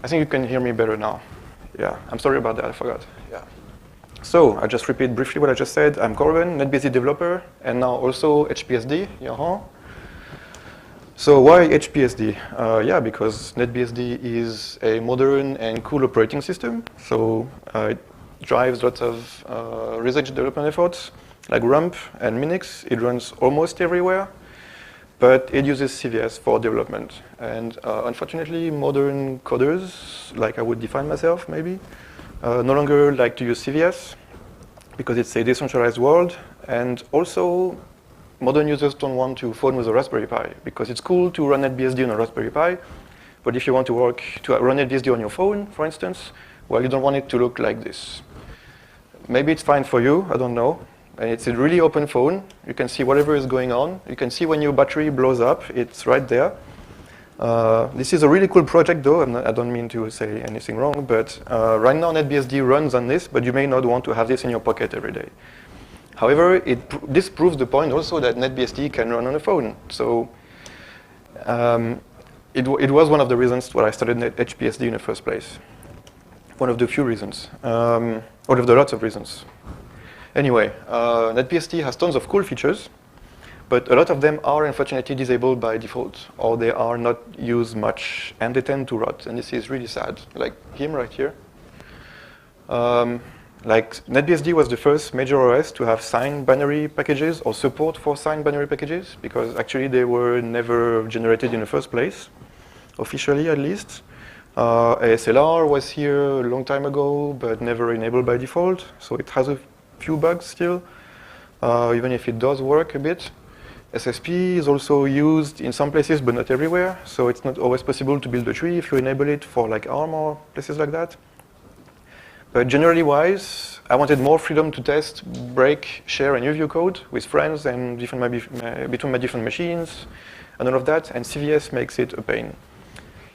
I think you can hear me better now. Yeah, I'm sorry about that, I forgot. Yeah. So, I just repeat briefly what I just said. I'm Corben, NetBSD developer, and now also EdgeBSD. So why EdgeBSD? Yeah, because NetBSD is a modern and cool operating system. So it drives lots of research development efforts, like RUMP and Minix. It runs almost everywhere, but it uses CVS for development. And unfortunately, modern coders, like I would define myself maybe, no longer like to use CVS because it's a decentralized world. And also, modern users don't want to phone with a Raspberry Pi because it's cool to run NetBSD on a Raspberry Pi, but if you want to run NetBSD on your phone, for instance, well, you don't want it to look like this. Maybe it's fine for you, I don't know. And it's a really open phone. You can see whatever is going on. You can see when your battery blows up, it's right there. This is a really cool project, though. I don't mean to say anything wrong, but right now NetBSD runs on this, but you may not want to have this in your pocket every day. However, this proves the point also that NetBSD can run on a phone. So it was one of the reasons why I started EdgeBSD in the first place. One of the few reasons, one of the lots of reasons. Anyway, NetBSD has tons of cool features, but a lot of them are unfortunately disabled by default, or they are not used much, and they tend to rot, and this is really sad, like him right here. Like NetBSD was the first major OS to have signed binary packages or support for signed binary packages, because actually they were never generated in the first place, officially at least. ASLR was here a long time ago, but never enabled by default, so it has a few bugs still, even if it does work a bit. SSP is also used in some places, but not everywhere, so it's not always possible to build a tree if you enable it for like ARM or places like that. But generally wise, I wanted more freedom to test, break, share, and review code with friends and between my different machines and all of that, and CVS makes it a pain.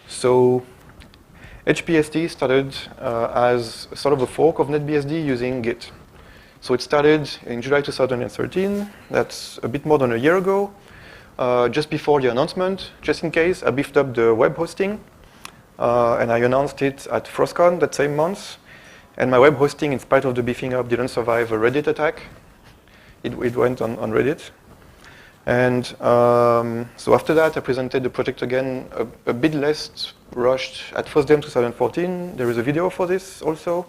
So EdgeBSD started as sort of a fork of NetBSD using Git. So it started in July 2013, that's a bit more than a year ago. Just before the announcement, just in case, I beefed up the web hosting, and I announced it at FrostCon that same month. And my web hosting, in spite of the beefing up, didn't survive a Reddit attack. It went on Reddit. And so after that, I presented the project again, a bit less rushed at FOSDEM 2014. There is a video for this also.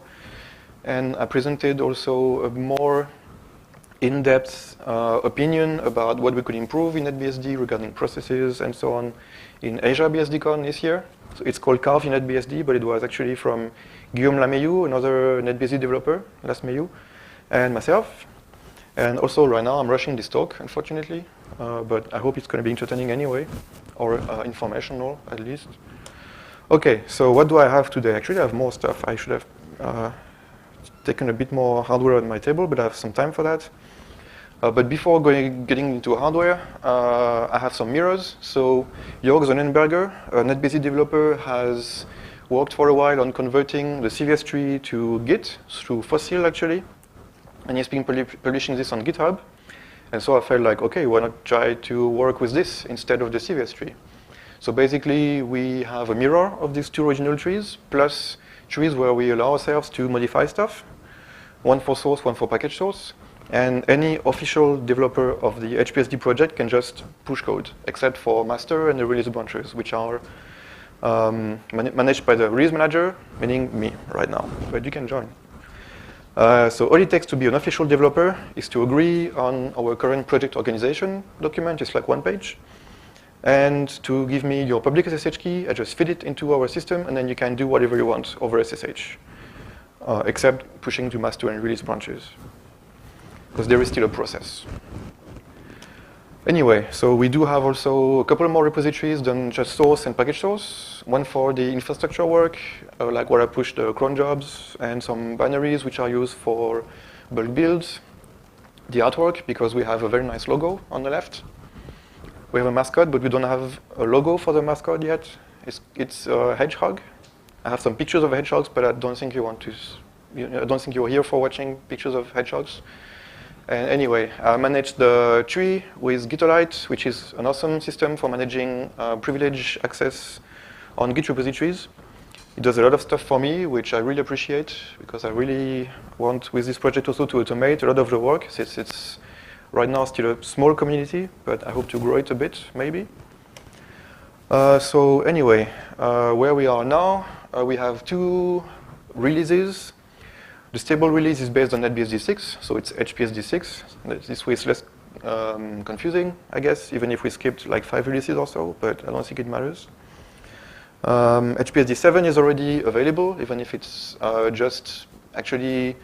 And I presented also a more in-depth opinion about what we could improve in NetBSD regarding processes and so on in EuroBSDcon this year. So it's called Carve in NetBSD, but it was actually from Guillaume Lameillou, another NetBSD developer, last Mayu, and myself. And also right now I'm rushing this talk, unfortunately, but I hope it's going to be entertaining anyway, or informational at least. Okay, so what do I have today? Actually, I have more stuff. I should have taken a bit more hardware on my table, but I have some time for that. But before getting into hardware, I have some mirrors. So Jörg Sonnenberger, a NetBSD developer, has worked for a while on converting the CVS tree to Git through Fossil, actually. And he's been publishing this on GitHub. And so I felt like, okay, why not try to work with this instead of the CVS tree? So basically, we have a mirror of these two original trees, plus trees where we allow ourselves to modify stuff. One for source, one for package source. And any official developer of the EdgeBSD project can just push code, except for master and the release branches, which are managed by the release manager, meaning me right now, but you can join. So all it takes to be an official developer is to agree on our current project organization document, it's like one page, and to give me your public SSH key. I just feed it into our system, and then you can do whatever you want over SSH, except pushing to master and release branches, because there is still a process. Anyway, so we do have also a couple more repositories than just source and package source. One for the infrastructure work, like where I push the cron jobs, and some binaries which are used for bulk builds. The artwork, because we have a very nice logo on the left. We have a mascot, but we don't have a logo for the mascot yet. It's a hedgehog. I have some pictures of hedgehogs, but I don't think you want to. I don't think you're here for watching pictures of hedgehogs. And anyway, I managed the tree with Gitolite, which is an awesome system for managing privilege access on Git repositories. It does a lot of stuff for me, which I really appreciate, because I really want, with this project also, to automate a lot of the work, since it's right now still a small community, but I hope to grow it a bit, maybe. So anyway, where we are now, we have 2 releases. The stable release is based on NetBSD 6, so it's EdgeBSD 6. This way it's less confusing, I guess, even if we skipped like 5 releases or so, but I don't think it matters. EdgeBSD 7 is already available, even if it's just actually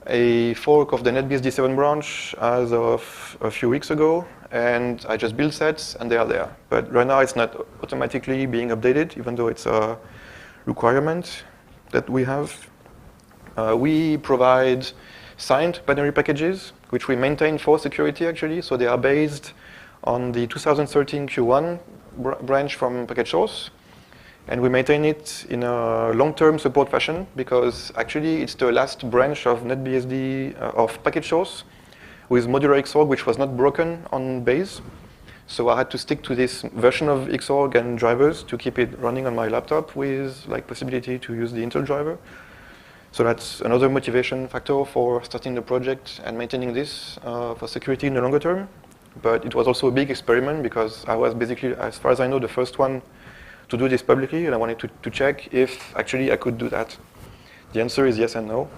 a fork of the NetBSD 7 branch as of a few weeks ago, and I just build sets and they are there. But right now it's not automatically being updated, even though it's a requirement that we have. We provide signed binary packages, which we maintain for security actually, so they are based on the 2013 Q1 branch from package source. And we maintain it in a long-term support fashion, because actually it's the last branch of NetBSD of package source with modular Xorg, which was not broken on base. So I had to stick to this version of Xorg and drivers to keep it running on my laptop with like possibility to use the Intel driver. So that's another motivation factor for starting the project and maintaining this for security in the longer term. But it was also a big experiment, because I was basically, as far as I know, the first one to do this publicly, and I wanted to check if actually I could do that. The answer is yes and no.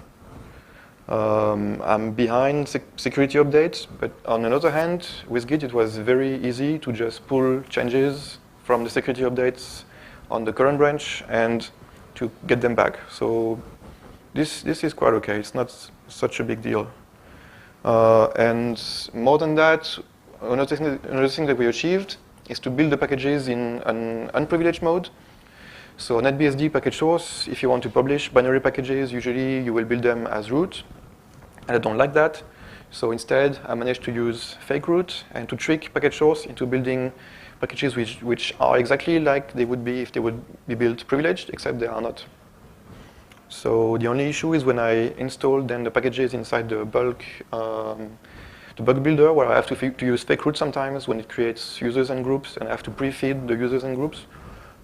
I'm behind security updates, but on the other hand, with Git it was very easy to just pull changes from the security updates on the current branch and to get them back. So this is quite okay. It's not such a big deal. And more than that, another thing that we achieved is to build the packages in an unprivileged mode. So NetBSD package source, if you want to publish binary packages, usually you will build them as root. And I don't like that. So instead, I managed to use fake root and to trick package source into building packages which are exactly like they would be if they would be built privileged, except they are not. So the only issue is when I install then the packages inside the bulk builder, where I have to use fake root sometimes when it creates users and groups, and I have to pre-feed the users and groups.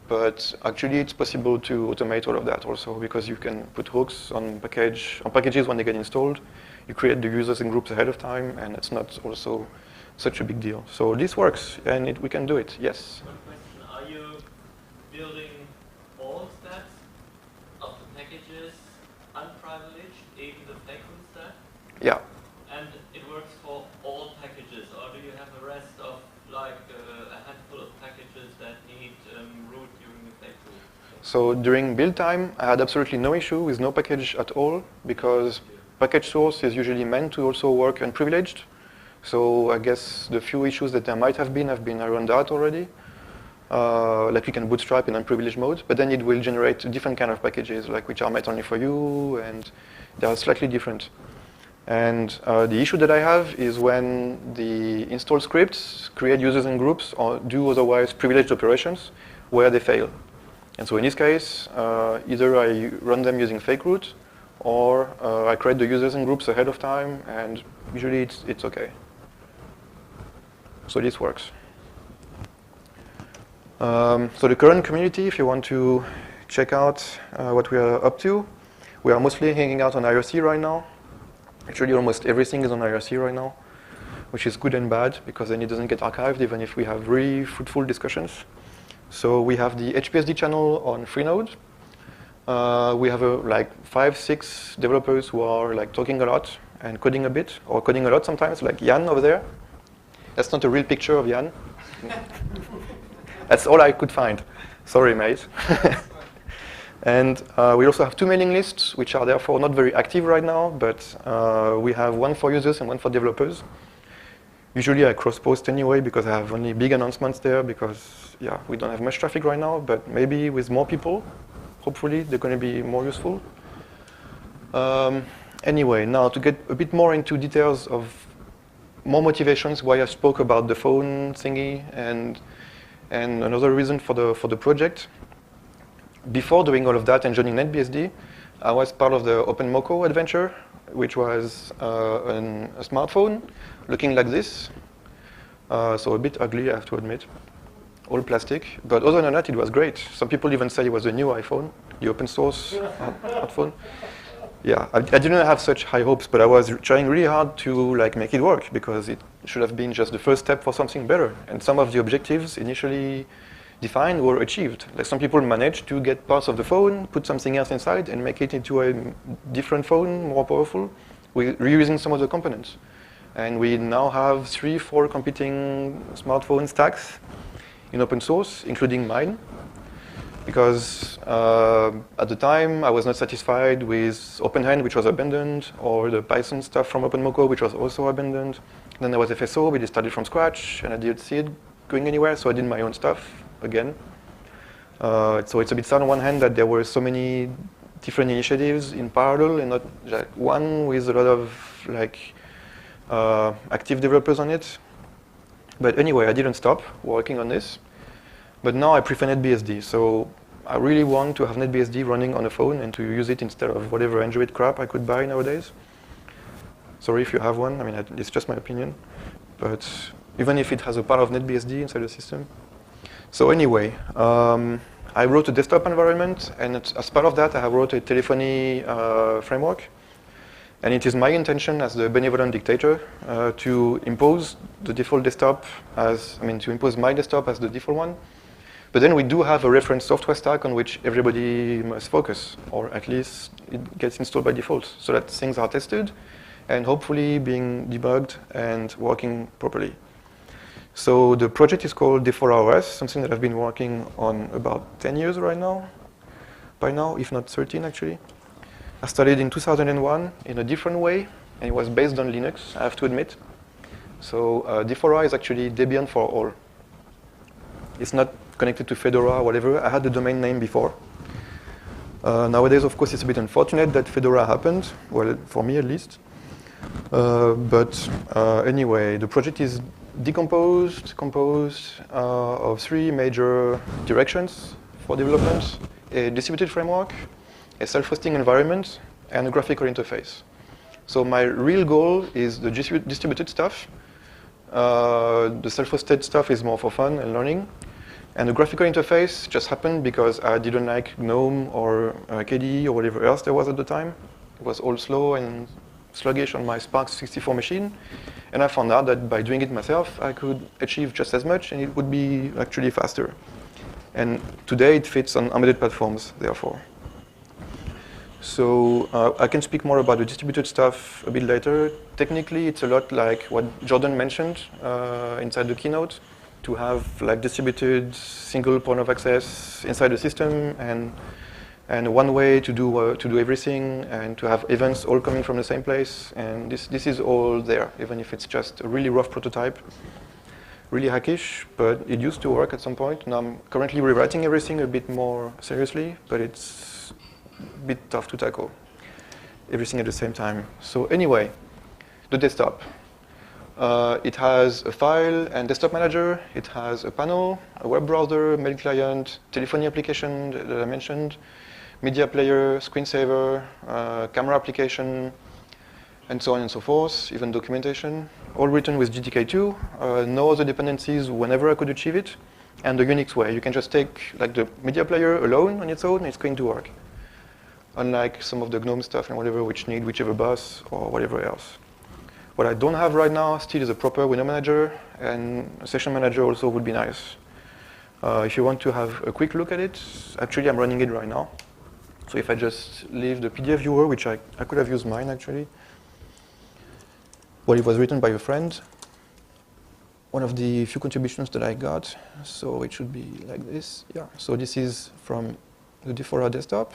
But actually, it's possible to automate all of that also, because you can put hooks on packages when they get installed. You create the users and groups ahead of time, and it's not also such a big deal. So this works, and we can do it. Yes. One question: are you building all stacks of the packages unprivileged, even the fake root stack? Yeah. And it works for all packages, or do you have a rest of like a handful of packages that need root during the fake root? So during build time, I had absolutely no issue with no package at all, because package source is usually meant to also work unprivileged. So I guess the few issues that there might have been around that already. Like you can bootstrap in unprivileged mode, but then it will generate different kind of packages, like which are meant only for you, and they are slightly different. And the issue that I have is when the install scripts create users and groups or do otherwise privileged operations where they fail. And so in this case, either I run them using fake root, or I create the users and groups ahead of time, and usually it's okay. So this works. So the current community, if you want to check out what we are up to, we are mostly hanging out on IRC right now. Actually, almost everything is on IRC right now, which is good and bad, because then it doesn't get archived, even if we have really fruitful discussions. So we have the EdgeBSD channel on Freenode. We have like 5-6 developers who are like talking a lot and coding a bit, or coding a lot sometimes, like Jan over there. That's not a real picture of Jan. That's all I could find. Sorry, mate. And we also have 2 mailing lists, which are therefore not very active right now, but we have one for users and one for developers. Usually I cross-post anyway, because I have only big announcements there, because yeah, we don't have much traffic right now, but maybe with more people, hopefully they're going to be more useful. Anyway, now to get a bit more into details of more motivations why I spoke about the phone thingy and another reason for the project. Before doing all of that and joining NetBSD, I was part of the OpenMoko adventure, which was a smartphone looking like this. So a bit ugly, I have to admit. all plastic. But other than that, it was great. Some people even say it was the new iPhone, the open source smartphone. Yeah, I didn't have such high hopes, but I was trying really hard to like make it work because it should have been just the first step for something better. And some of the objectives initially defined were achieved. Like some people managed to get parts of the phone, put something else inside, and make it into a different phone, more powerful, with reusing some of the components. And we now have 3-4 competing smartphone stacks in open source, including mine. Because at the time, I was not satisfied with OpenHand, which was abandoned, or the Python stuff from OpenMoko, which was also abandoned. Then there was FSO, we started from scratch, and I didn't see it going anywhere, so I did my own stuff again. So it's a bit sad on one hand that there were so many different initiatives in parallel, and not like one with a lot of like active developers on it. But anyway, I didn't stop working on this. But now I prefer NetBSD, so I really want to have NetBSD running on a phone and to use it instead of whatever Android crap I could buy nowadays. Sorry if you have one, I mean, it's just my opinion. But even if it has a part of NetBSD inside the system. So anyway, I wrote a desktop environment, and as part of that, I have wrote a telephony framework. And it is my intention as the benevolent dictator to impose the default desktop to impose my desktop as the default one. But then we do have a reference software stack on which everybody must focus, or at least it gets installed by default, so that things are tested and hopefully being debugged and working properly. So the project is called D4ROS, something that I've been working on about 10 years right now, by now, if not 13 actually. I started in 2001 in a different way, and it was based on Linux, I have to admit. So D4R is actually Debian for all. It's not connected to Fedora or whatever. I had the domain name before. Nowadays, of course, it's a bit unfortunate that Fedora happened, well, for me at least. But anyway, the project is composed of 3 major directions for development: a distributed framework, a self-hosting environment, and a graphical interface. So my real goal is the distributed stuff. The self-hosted stuff is more for fun and learning. And the graphical interface just happened because I didn't like GNOME or KDE or whatever else there was at the time. It was all slow and sluggish on my SPARC 64 machine. And I found out that by doing it myself, I could achieve just as much, and it would be actually faster. And today it fits on embedded platforms, therefore. So I can speak more about the distributed stuff a bit later. Technically, it's a lot like what Jordan mentioned inside the keynote, to have like distributed single point of access inside the system, and one way to do everything, and to have events all coming from the same place. And this is all there, even if it's just a really rough prototype, really hackish, but it used to work at some point. Now I'm currently rewriting everything a bit more seriously, but it's a bit tough to tackle everything at the same time. So anyway, the desktop. It has a file and desktop manager. It has a panel, a web browser, mail client, telephony application that I mentioned, media player, screensaver, camera application, and so on and so forth, even documentation, all written with GTK2, no other dependencies whenever I could achieve it, and the Unix way. You can just take like the media player alone on its own, and it's going to work. Unlike some of the GNOME stuff and whatever, which need whichever bus or whatever else. What I don't have right now still is a proper window manager, and a session manager also would be nice. If you want to have a quick look at it, actually I'm running it right now. So if I just leave the PDF viewer, which I could have used mine actually. Well, it was written by a friend, one of the few contributions that I got. So it should be like this. Yeah. So this is from the D4R desktop.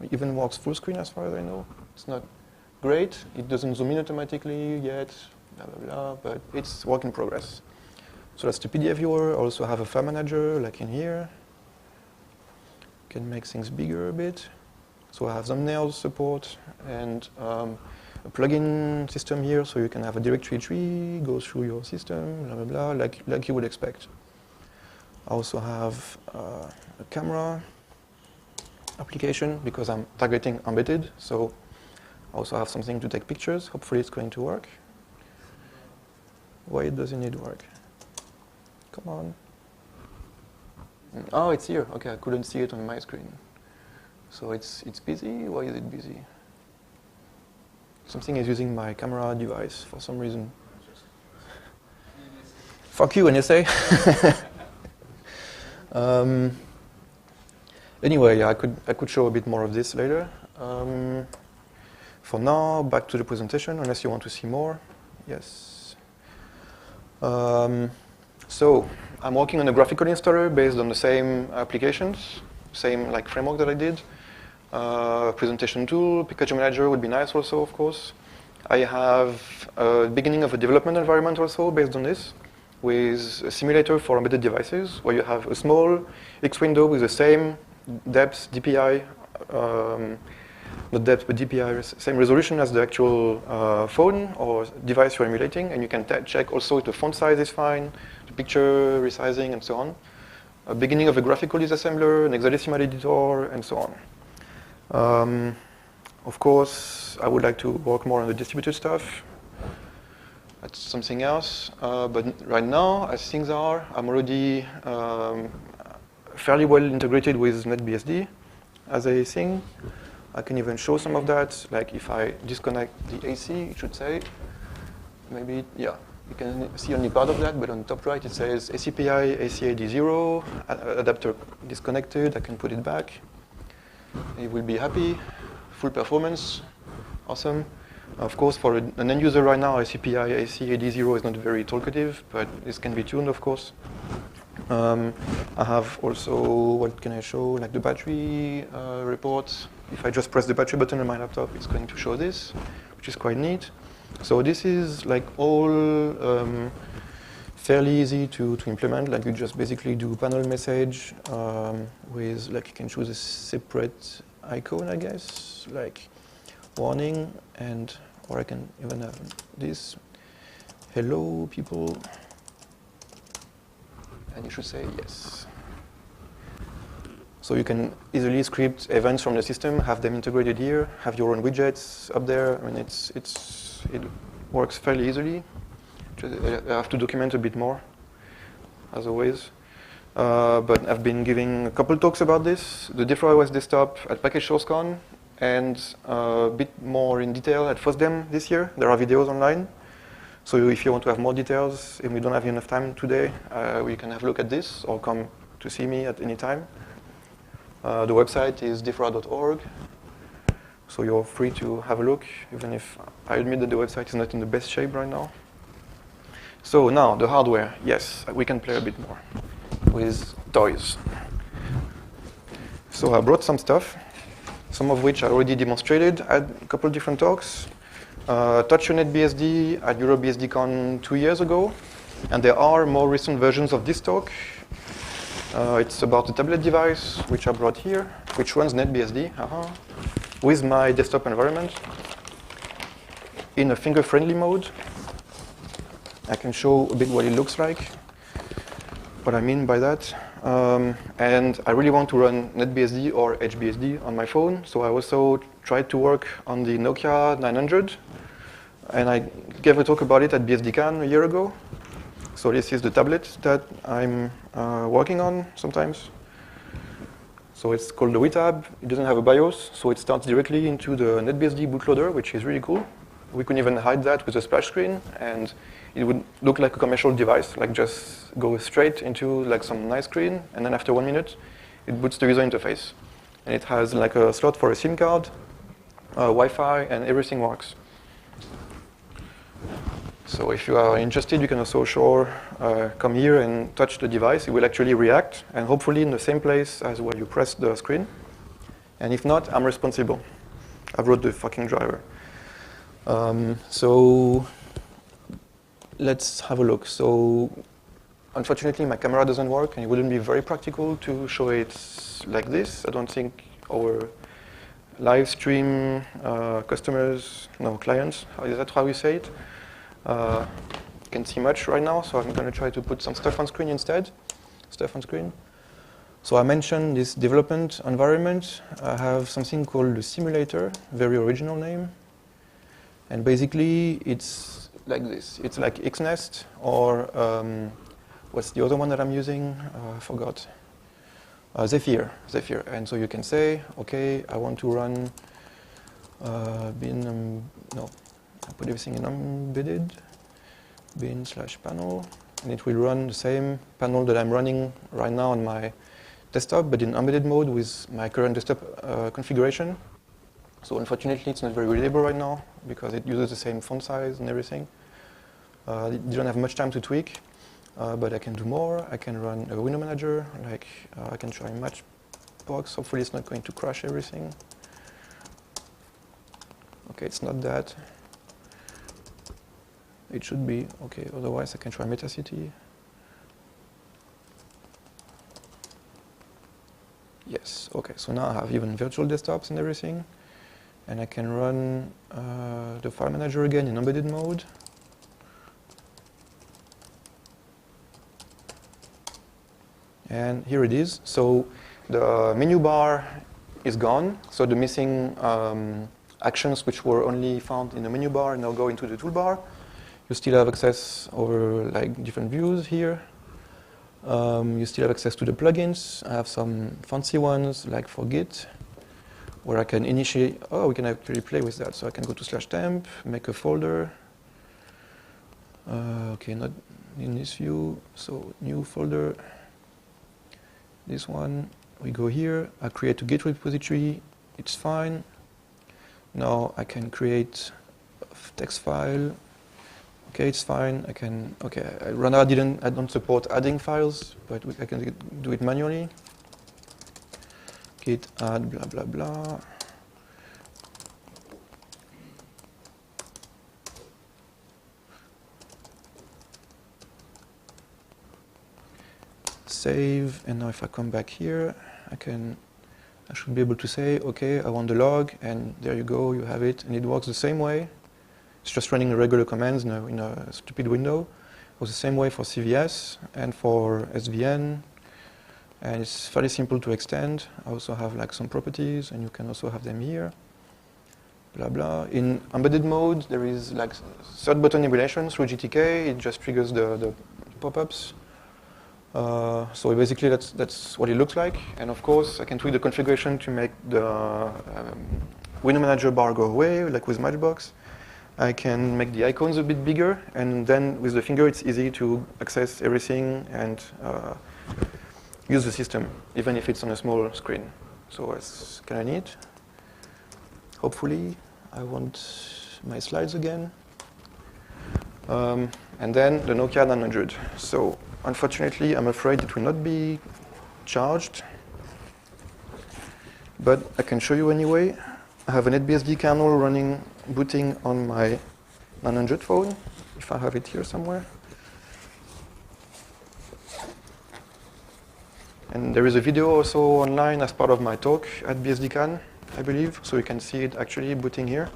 It even works full screen as far as I know. It's not great. It doesn't zoom in automatically yet, blah, blah, blah, but it's work in progress. So that's the PDF viewer. I also have a file manager, like in here. Can make things bigger a bit. So I have thumbnail support and a plugin system here, so you can have a directory tree, go through your system, blah, blah, blah, like you would expect. I also have a camera application because I'm targeting embedded, so I also have something to take pictures. Hopefully it's going to work. Why doesn't it work? Come on. Oh, it's here. Okay, I couldn't see it on my screen. So it's busy. Why is it busy? Something is using my camera device for some reason. Fuck you, NSA. Anyway, yeah, I could show a bit more of this later. For now, back to the presentation, unless you want to see more. Yes. So I'm working on a graphical installer based on the same applications, same like framework that I did. Presentation tool, package manager would be nice also, of course. I have a beginning of a development environment also based on this, with a simulator for embedded devices, where you have a small X window with the same depth, DPI, not depth, but DPI, same resolution as the actual phone or device you're emulating, and you can check also if the font size is fine, the picture resizing, and so on. A beginning of a graphical disassembler, an hexadecimal editor, and so on. Of course, I would like to work more on the distributed stuff. That's something else. But right now, as things are, I'm already fairly well integrated with NetBSD as a thing. I can even show some of that. Like if I disconnect the AC, it should say, maybe, yeah. You can see only part of that, but on the top right, it says ACPI, ACAD0, adapter disconnected. I can put it back. It will be happy. Full performance, awesome. Of course, for an end user right now, ACPI, ACAD0 is not very talkative, but this can be tuned, of course. I have also, what can I show, like the battery reports. If I just press the battery button on my laptop, it's going to show this, which is quite neat. So this is like all fairly easy to implement. Like you just basically do panel message with, like you can choose a separate icon, I guess, like warning, and or I can even have this, hello people, and you should say yes. So you can easily script events from the system, have them integrated here, have your own widgets up there. I mean, it works fairly easily. I have to document a bit more, as always. But I've been giving a couple talks about this, the DifferOS desktop at PackageSourceCon, and a bit more in detail at FOSDEM this year. There are videos online. So if you want to have more details, and we don't have enough time today, we can have a look at this or come to see me at any time. The website is differa.org. So you're free to have a look, even if I admit that the website is not in the best shape right now. So now, the hardware. Yes, we can play a bit more with toys. So I brought some stuff, some of which I already demonstrated at a couple different talks. Touch on EdgeBSD at EuroBSDcon 2 years ago. And there are more recent versions of this talk. It's about a tablet device, which I brought here, which runs NetBSD with my desktop environment in a finger-friendly mode. I can show a bit what it looks like, what I mean by that. And I really want to run NetBSD or EdgeBSD on my phone, so I also tried to work on the Nokia 900, and I gave a talk about it at BSDCon a year ago. So this is the tablet that I'm working on sometimes. So it's called the WeTab. It doesn't have a BIOS, so it starts directly into the NetBSD bootloader, which is really cool. We can even hide that with a splash screen, and it would look like a commercial device, like just go straight into like some nice screen, and then after 1 minute, it boots the user interface. And it has like a slot for a SIM card, Wi-Fi, and everything works. So if you are interested, you can also come here and touch the device. It will actually react, and hopefully in the same place as where you press the screen. And if not, I'm responsible. I wrote the fucking driver. So let's have a look. So unfortunately, my camera doesn't work, and it wouldn't be very practical to show it like this. I don't think our live stream clients, is that how we say it? Can see much right now, so I'm going to try to put some stuff on screen instead. So I mentioned this development environment. I have something called the simulator, very original name. And basically, it's like this. It's like XNest, or what's the other one that I'm using? I forgot. Zephyr. And so you can say, okay, I want to run bin, no, I put everything in embedded, bin/panel, and it will run the same panel that I'm running right now on my desktop, but in embedded mode with my current desktop configuration. So unfortunately, it's not very reliable right now because it uses the same font size and everything. You don't have much time to tweak, but I can do more. I can run a window manager, like I can try Matchbox. Hopefully, it's not going to crash everything. Okay, it's not that. It should be. Okay, otherwise, I can try Metacity. Yes, okay, so now I have even virtual desktops and everything. And I can run the file manager again in embedded mode. And here it is. So the menu bar is gone. So the missing actions which were only found in the menu bar now go into the toolbar. You still have access over like different views here. You still have access to the plugins. I have some fancy ones like for Git, where I can initiate. Oh, we can actually play with that. So I can go to /temp, make a folder. Okay, not in this view. So new folder. This one. We go here. I create a Git repository. It's fine. Now I can create a text file. Okay, it's fine. I can. Okay, I don't support adding files, but I can do it manually. Git add blah blah blah. Save, and now if I come back here, I should be able to say, okay, I want the log, and there you go, you have it, and it works the same way. It's just running regular commands in a stupid window. It was the same way for CVS and for SVN, and it's fairly simple to extend. I also have like some properties, and you can also have them here. Blah blah. In embedded mode, there is like third button emulation through GTK. It just triggers the pop-ups. So basically, that's what it looks like. And of course, I can tweak the configuration to make the window manager bar go away, like with Matchbox. I can make the icons a bit bigger, and then with the finger, it's easy to access everything and use the system, even if it's on a small screen. So it's kind of neat. Hopefully, I want my slides again. And then the Nokia 900. So unfortunately, I'm afraid it will not be charged, but I can show you anyway. I have an EdgeBSD kernel running, booting on my 900 phone, if I have it here somewhere. And there is a video also online as part of my talk at EdgeBSDcon, I believe, so you can see it actually booting here.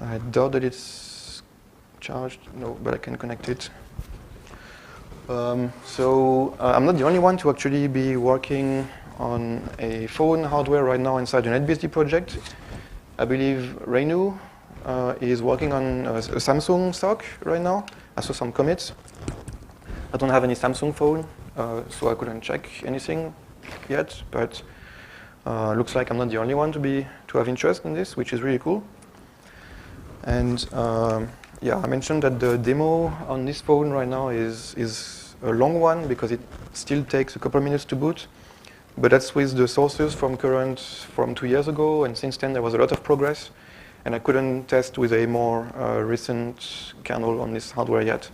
I doubt that it's charged, no, but I can connect it. I'm not the only one to actually be working on a phone hardware right now inside an EdgeBSD project. I believe Reinu is working on a Samsung stock right now. I saw some commits. I don't have any Samsung phone, so I couldn't check anything yet, but looks like I'm not the only one to have interest in this, which is really cool. And yeah, I mentioned that the demo on this phone right now is a long one because it still takes a couple minutes to boot. But that's with the sources from 2 years ago, and since then there was a lot of progress, and I couldn't test with a more recent kernel on this hardware yet.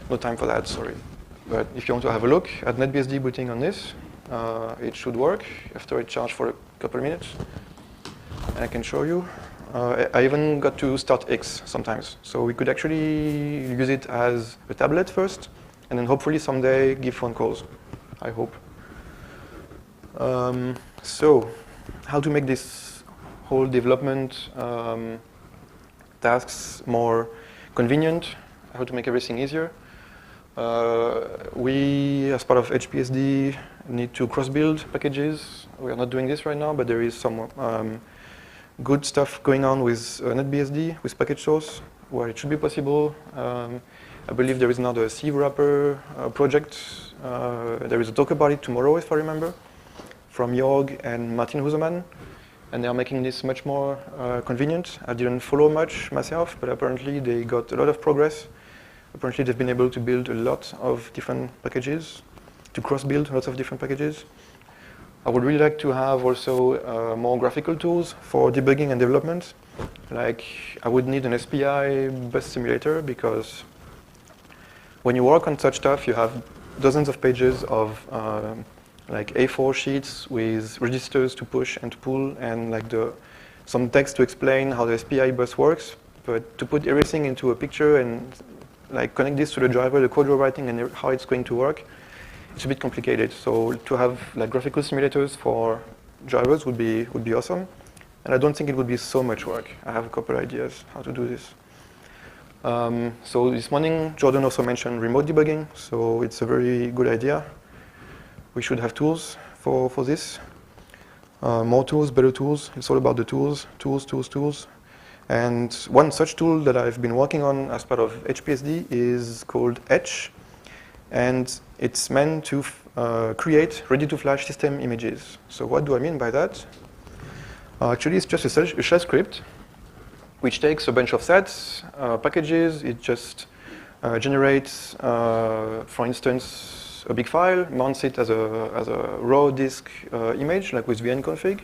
No time for that, sorry. But if you want to have a look at NetBSD booting on this, it should work after it charged for a couple minutes. And I can show you. I even got to start X sometimes. So we could actually use it as a tablet first, and then hopefully someday give phone calls, I hope. So how to make this whole development tasks more convenient, how to make everything easier. We, as part of EdgeBSD, need to cross-build packages. We are not doing this right now, but there is some good stuff going on with NetBSD, with package source, where it should be possible. I believe there is another C wrapper project. There is a talk about it tomorrow, if I remember, from Jorg and Martin Husemann. And they are making this much more convenient. I didn't follow much myself, but apparently they got a lot of progress. Apparently they've been able to build a lot of different packages, to cross-build lots of different packages. I would really like to have also more graphical tools for debugging and development. Like I would need an SPI bus simulator because when you work on such stuff, you have dozens of pages of like A4 sheets with registers to push and to pull and like some text to explain how the SPI bus works. But to put everything into a picture and like connect this to the driver, the code you're writing, and how it's going to work, it's a bit complicated. So to have like graphical simulators for drivers would be awesome. And I don't think it would be so much work. I have a couple ideas how to do this. So this morning, Jordan also mentioned remote debugging. So it's a very good idea. We should have tools for this. More tools, better tools. It's all about the tools, tools. And one such tool that I've been working on as part of EdgeBSD is called Edge. And it's meant to create ready-to-flash system images. So what do I mean by that? Actually, it's just a shell script which takes a bunch of sets, packages. It just generates, for instance, a big file, mounts it as a raw disk image, like with vnconfig.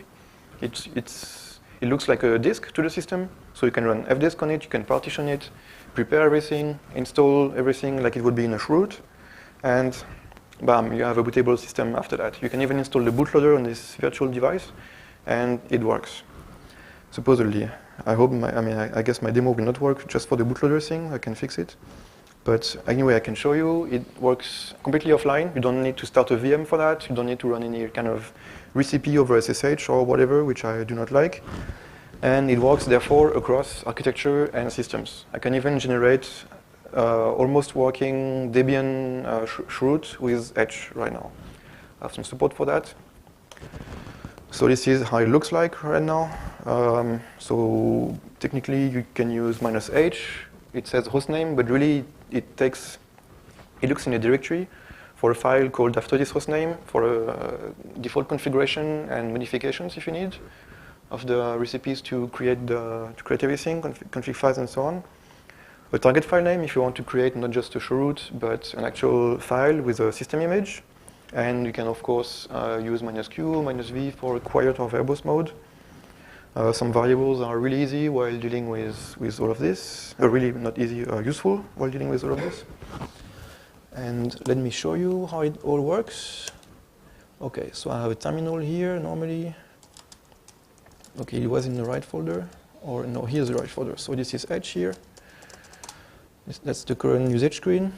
It looks like a disk to the system, so you can run Fdisk on it, you can partition it, prepare everything, install everything like it would be in a root, and bam, you have a bootable system after that. You can even install the bootloader on this virtual device, and it works, supposedly. I hope, I guess my demo will not work just for the bootloader thing. I can fix it. But anyway, I can show you. It works completely offline. You don't need to start a VM for that. You don't need to run any kind of recipe over SSH or whatever, which I do not like. And it works, therefore, across architecture and systems. I can even generate almost working Debian root with Edge right now. I have some support for that. So this is how it looks like right now. So technically, you can use -h. It says hostname, but really it looks in a directory for a file called after this hostname for a default configuration and modifications if you need of the recipes to create everything, config files and so on. A target file name if you want to create not just a root but an actual file with a system image. And you can of course use -q, -v for quiet or verbose mode. Some variables are really easy while dealing with all of this. Really not easy, useful while dealing with all of this. And let me show you how it all works. Okay, so I have a terminal here normally. Okay, it was in the right folder. Or no, here's the right folder. So this is Edge here. That's the current usage screen.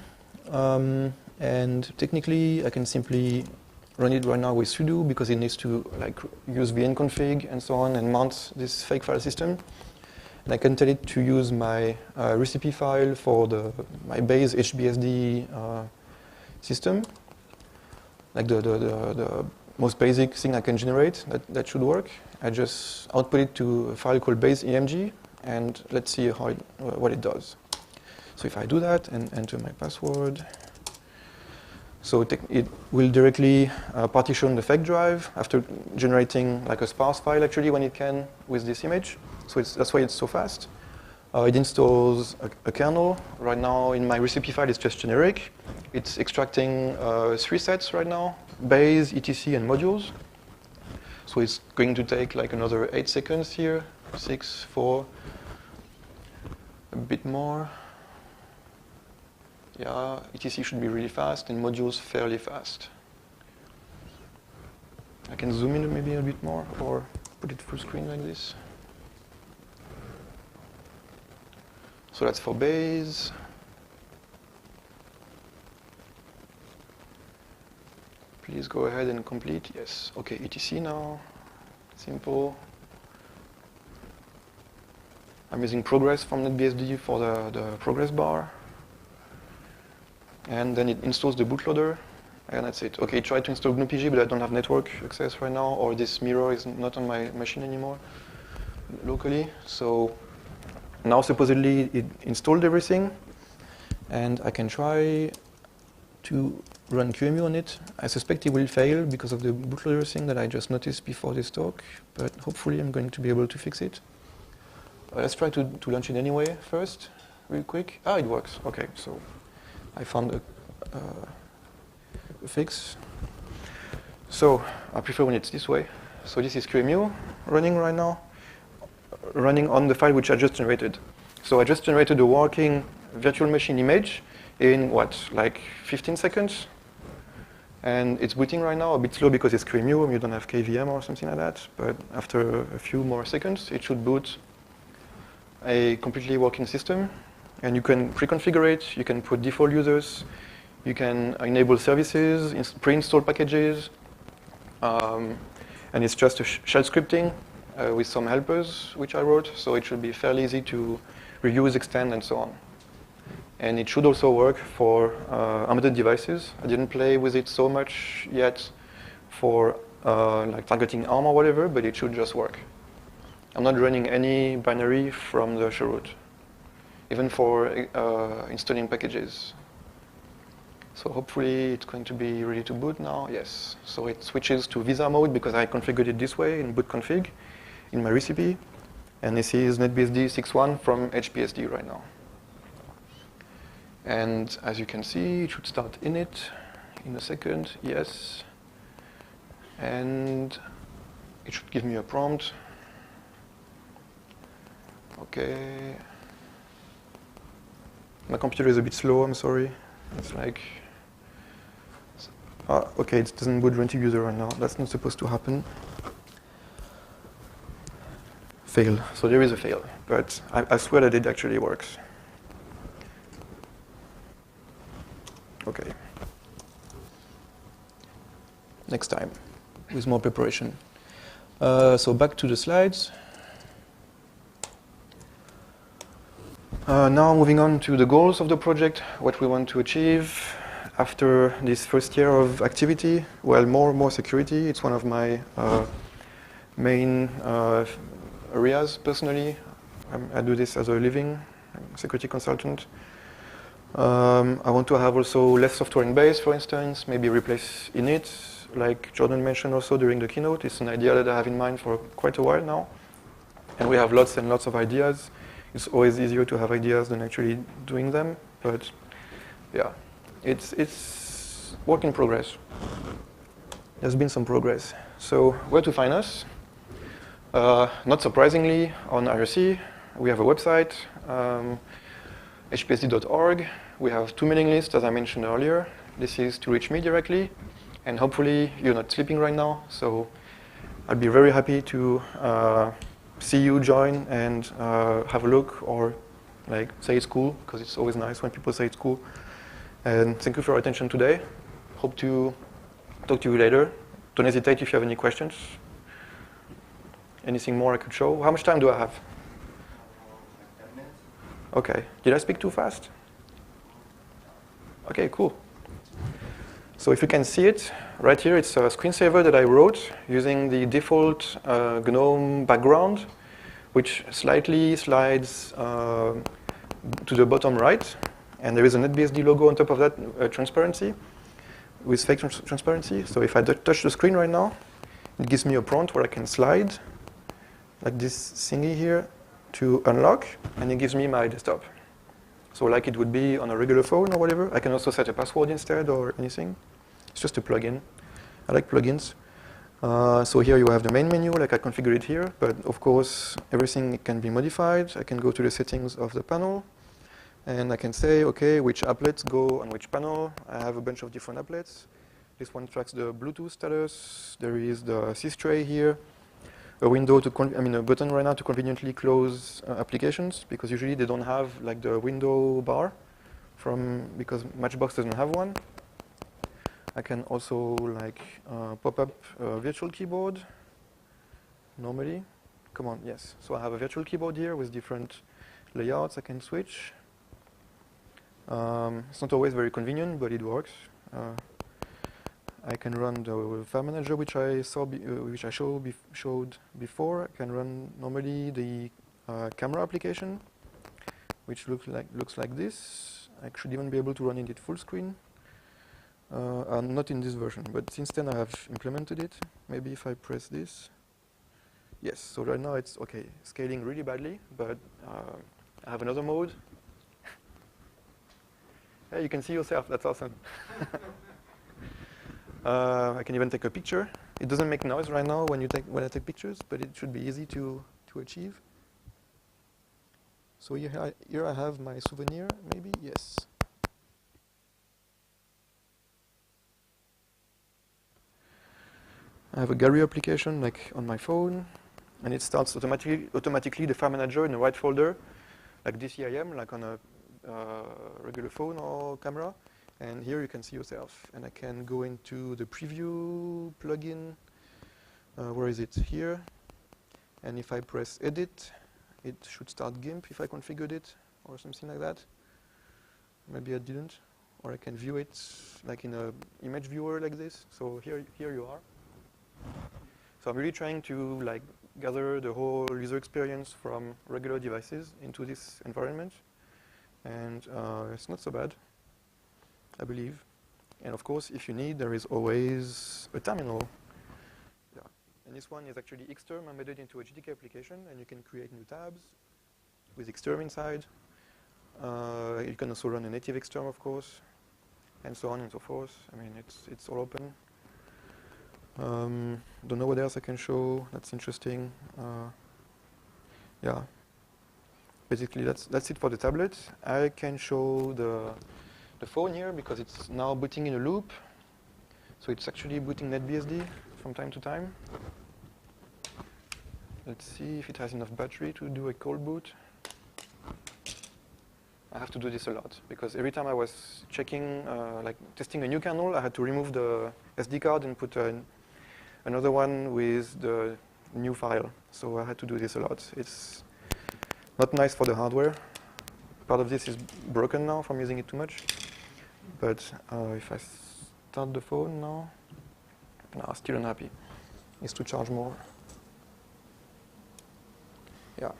And technically, I can simply run it right now with sudo because it needs to like use vnconfig and so on and mount this fake file system. And I can tell it to use my recipe file for my base EdgeBSD system, like the most basic thing I can generate. That should work. I just output it to a file called base.emg, and let's see what it does. So if I do that and enter my password, so it will directly partition the fake drive after generating like a sparse file actually when it can with this image. So that's why it's so fast. It installs a kernel. Right now in my recipe file it's just generic. It's extracting 3 sets right now, base, etc, and modules. So it's going to take like another 8 seconds here, 6, 4, a bit more. Yeah, etc should be really fast, and modules fairly fast. I can zoom in maybe a bit more, or put it full screen like this. So that's for base. Please go ahead and complete. Yes. Okay, etc now. Simple. I'm using progress from NetBSD for the progress bar. And then it installs the bootloader, and that's it. Okay, try to install GNU-PG, but I don't have network access right now, or this mirror is not on my machine anymore locally. So now supposedly it installed everything, and I can try to run QEMU on it. I suspect it will fail because of the bootloader thing that I just noticed before this talk, but hopefully I'm going to be able to fix it. Let's try to launch it anyway first, real quick. Ah, it works. Okay, so I found a fix. So I prefer when it's this way. So this is QEMU running right now, running on the file which I just generated. So I just generated a working virtual machine image in what, like 15 seconds? And it's booting right now, a bit slow because it's QEMU and you don't have KVM or something like that. But after a few more seconds, it should boot a completely working system. And you can pre-configure it, you can put default users, you can enable services, pre-install packages, and it's just a shell scripting with some helpers which I wrote, so it should be fairly easy to reuse, extend, and so on. And it should also work for embedded devices. I didn't play with it so much yet for like targeting ARM or whatever, but it should just work. I'm not running any binary from the shell root, even for installing packages. So hopefully it's going to be ready to boot now. Yes. So it switches to Visa mode because I configured it this way in boot config in my recipe. And this is NetBSD 6.1 from EdgeBSD right now. And as you can see, it should start init in a second. Yes. And it should give me a prompt. Okay. My computer is a bit slow, I'm sorry. It's like, okay, it doesn't boot run to user right now. That's not supposed to happen. Fail. So there is a fail, but I swear that it actually works. Okay. Next time, with more preparation. So back to the slides. Now moving on to the goals of the project, what we want to achieve after this first year of activity. Well, more security. It's one of my main areas personally. I do this as a living. I'm a security consultant. I want to have also less software in base, for instance, maybe replace init, like Jordan mentioned also during the keynote. It's an idea that I have in mind for quite a while now. And we have lots and lots of ideas. It's always easier to have ideas than actually doing them, but yeah, it's work in progress. There's been some progress. So where to find us? Not surprisingly, on IRC, we have a website, edgebsd.org. We have 2 mailing lists, as I mentioned earlier. This is to reach me directly, and hopefully you're not sleeping right now, so I'd be very happy to see you join and have a look, or like say it's cool, because it's always nice when people say it's cool. And thank you for your attention today. Hope to talk to you later. Don't hesitate if you have any questions. Anything more I could show? How much time do I have? 10 minutes. Okay. Did I speak too fast? Okay, cool. So if you can see it, right here it's a screensaver that I wrote using the default GNOME background, which slightly slides to the bottom right. And there is a NetBSD logo on top of that, transparency, with fake transparency. So if I touch the screen right now, it gives me a prompt where I can slide, like this thingy here, to unlock, and it gives me my desktop. So like it would be on a regular phone or whatever. I can also set a password instead or anything. It's just a plugin. I like plugins. So here you have the main menu, like I configured it here, but of course everything can be modified. I can go to the settings of the panel, and I can say, okay, which applets go on which panel. I have a bunch of different applets. This one tracks the Bluetooth status. There is the sys tray here. A window to, a button right now to conveniently close applications, because usually they don't have like the window bar because Matchbox doesn't have one. I can also like pop up a virtual keyboard normally. Come on, yes. So I have a virtual keyboard here with different layouts I can switch. It's not always very convenient, but it works. I can run the file manager, which I showed before. I can run normally the camera application, which looks like this. I should even be able to run it full screen. Not in this version, but since then I have implemented it. Maybe if I press this. Yes, so right now it's okay, scaling really badly, but I have another mode. Hey, you can see yourself, that's awesome. I can even take a picture. It doesn't make noise right now when I take pictures, but it should be easy to achieve. So here I have my souvenir, maybe, yes. I have a gallery application like on my phone, and it starts automatically the file manager in the right folder, like DCIM, like on a regular phone or camera. And here you can see yourself. And I can go into the preview plugin. Where is it? Here. And if I press edit, it should start GIMP if I configured it or something like that. Maybe I didn't. Or I can view it like in an image viewer like this. So here you are. So I'm really trying to like gather the whole user experience from regular devices into this environment. And it's not so bad, I believe. And of course, if you need, there is always a terminal. Yeah. And this one is actually Xterm embedded into a GTK application, and you can create new tabs with Xterm inside. You can also run a native Xterm, of course, and so on and so forth. I mean, it's all open. Don't know what else I can show. That's interesting. Yeah. Basically, that's it for the tablet. I can show the phone here because it's now booting in a loop. So it's actually booting NetBSD from time to time. Let's see if it has enough battery to do a cold boot. I have to do this a lot because every time I was checking, like testing a new kernel, I had to remove the SD card and put another one with the new file. So I had to do this a lot. It's not nice for the hardware. Part of this is broken now from using it too much. But if I start the phone now, no, still unhappy. Needs to charge more. Yeah.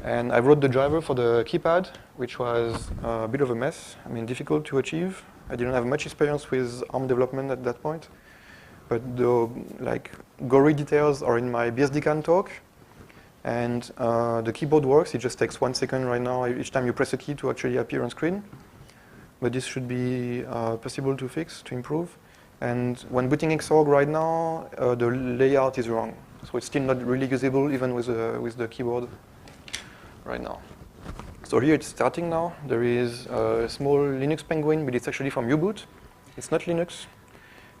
And I wrote the driver for the keypad, which was a bit of a mess. I mean, difficult to achieve. I didn't have much experience with ARM development at that point. But the like gory details are in my BSDcon talk. And the keyboard works. It just takes 1 second right now each time you press a key to actually appear on screen. But this should be possible to fix, to improve. And when booting Xorg right now, the layout is wrong. So it's still not really usable even with the keyboard right now. So here it's starting now. There is a small Linux penguin, but it's actually from U-boot. It's not Linux.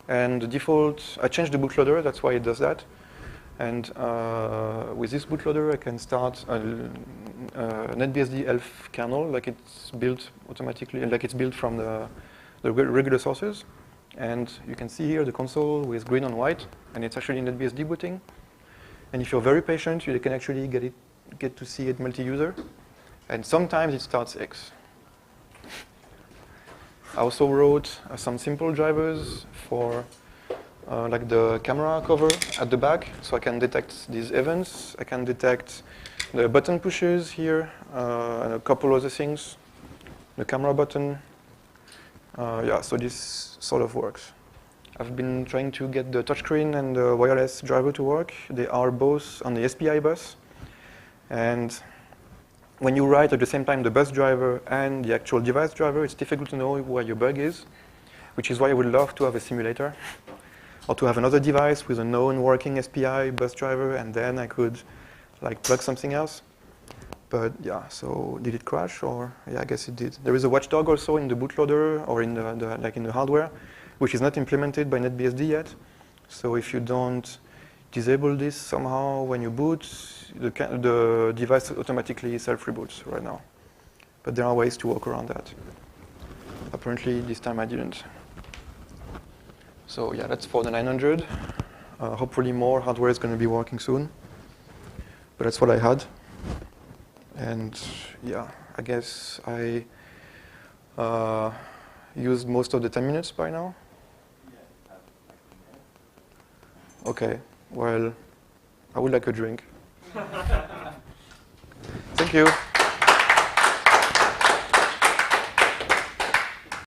And the default, I changed the bootloader, that's why it does that. And with this bootloader, I can start a NetBSD ELF kernel, like it's built automatically, like it's built from the regular sources. And you can see here the console with green and white, and it's actually NetBSD booting. And if you're very patient, you can actually get to see it multi-user. And sometimes it starts X. I also wrote some simple drivers for like the camera cover at the back, so I can detect these events. I can detect the button pushes here, and a couple other things. The camera button. Yeah, so this sort of works. I've been trying to get the touchscreen and the wireless driver to work. They are both on the SPI bus. And when you write at the same time the bus driver and the actual device driver, it's difficult to know where your bug is, which is why I would love to have a simulator or to have another device with a known working SPI bus driver, and then I could like plug something else. But yeah, so did it crash? Or yeah, I guess it did. There is a watchdog also in the bootloader or in like in the hardware, which is not implemented by NetBSD yet. So if you don't disable this somehow when you boot, the device automatically self-reboots right now. But there are ways to work around that. Apparently, this time I didn't. So yeah, that's for the 900. Hopefully more hardware is going to be working soon. But that's what I had. And yeah, I guess I used most of the 10 minutes by now. Okay, well, I would like a drink. Thank you.